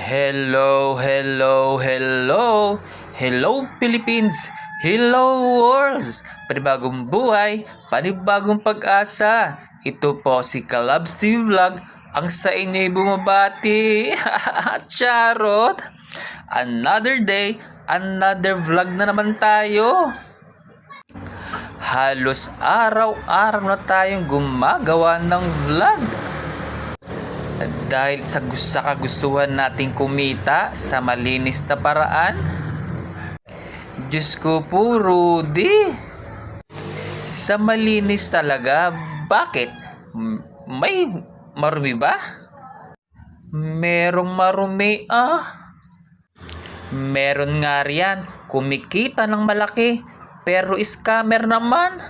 Hello, hello, hello. Hello Philippines. Hello world. Panibagong buhay, panibagong pag-asa. Ito po si Kalabs TV Vlog, ang sa inyo'y bumabati. Charot. Another day, another vlog na naman tayo. Halos araw-araw na tayong gumagawa ng vlog. Dahil sa kagustuhan nating kumita sa malinis na paraan. Diyos ko po, Rudy. Sa malinis talaga, bakit? May marumi ba? Merong marumi Meron nga riyan, kumikita ng malaki, pero scammer naman.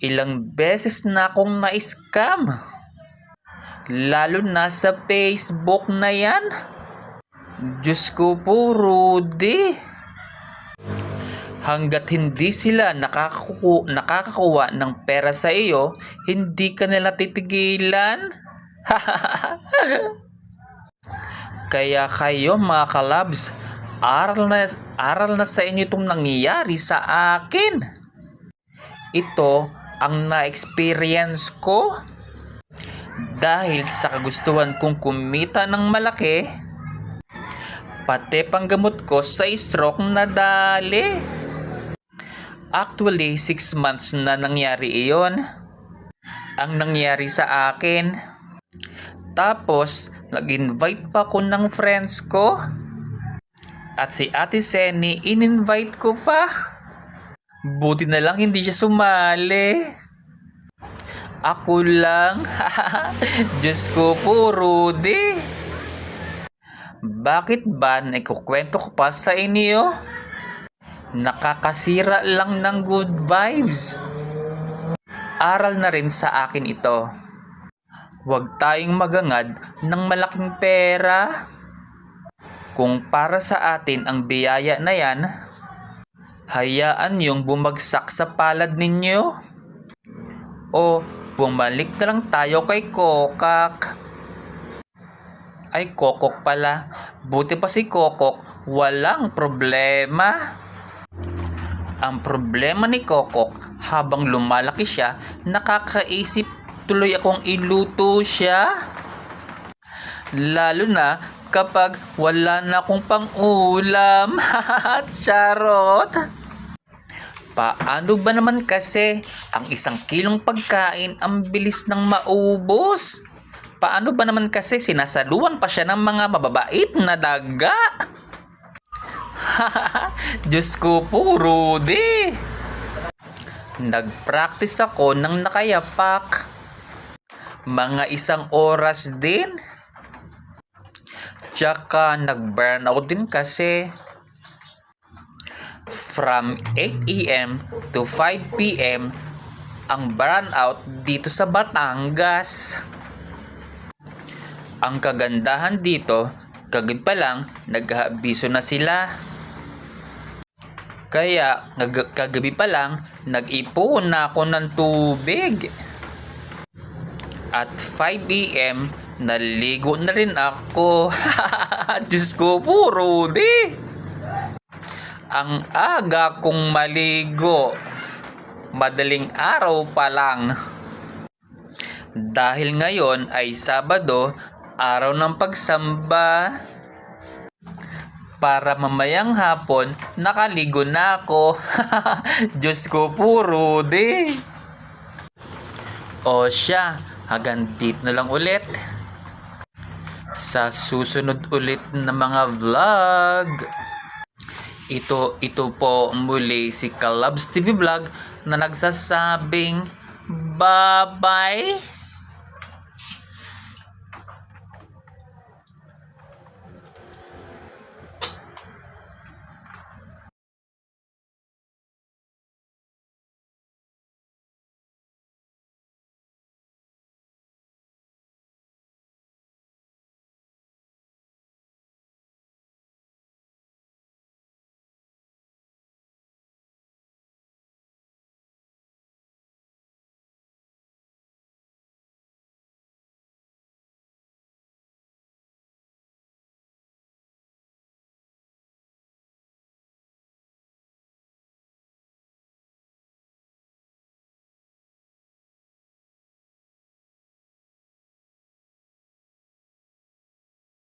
Ilang beses na akong na-scam. Lalo na sa Facebook na yan. Diyos ko po, Rudy. Hanggat hindi sila nakakakuha ng pera sa iyo, hindi ka nila titigilan. Kaya kayo mga kalabs, aral na sa inyo itong nangyayari sa akin. Ito ang na-experience ko. Dahil sa kagustuhan kong kumita ng malaki, pati panggamot ko sa stroke na dali. Actually, 6 months na nangyari iyon. Ang nangyari sa akin. Tapos, nag-invite pa ko ng friends ko. At si Ate Seni, in-invite ko pa. Buti na lang hindi siya sumali. Ako lang. Diyos ko po, Rudy. Bakit ba naikukwento ko pa sa inyo? Nakakasira lang ng good vibes. Aral na rin sa akin ito. Huwag tayong magangad ng malaking pera. Kung para sa atin ang biyaya na yan, hayaan yung bumagsak sa palad ninyo. O bumalik na lang tayo kay Kokak. Ay, Kokok pala. Buti pa si Kokok, walang problema. Ang problema ni Kokok, habang lumalaki siya, nakakaisip tuloy akong iluto siya. Lalo na kapag wala na akong pang-ulam. Charot! Paano ba naman kasi ang 1 kilong pagkain ang bilis ng maubos? Paano ba naman kasi sinasaluan pa siya ng mga mababait na daga? Diyos ko po, Rudy. Nag-practice ako ng nakayapak. Mga 1 oras din. Tsaka nag-burnout din kasi. From 8 AM to 5 PM ang burnout dito sa Batangas. Ang kagandahan dito, kagad pa lang nag-aabiso na sila. Kaya kagabi pa lang nag-ipon na ako ng tubig. At 5 AM naligo na rin ako. Diyos ko po, Rudy. Ang aga kong maligo. Madaling araw pa lang. Dahil ngayon ay Sabado, araw ng pagsamba. Para mamayang hapon, nakaligo na ako. Diyos ko po, Rudy. O siya, hanggang dito na lang ulit. Sa susunod ulit na mga vlog. Ito po muli si Kalabs TV Vlog na nagsasabing bye-bye.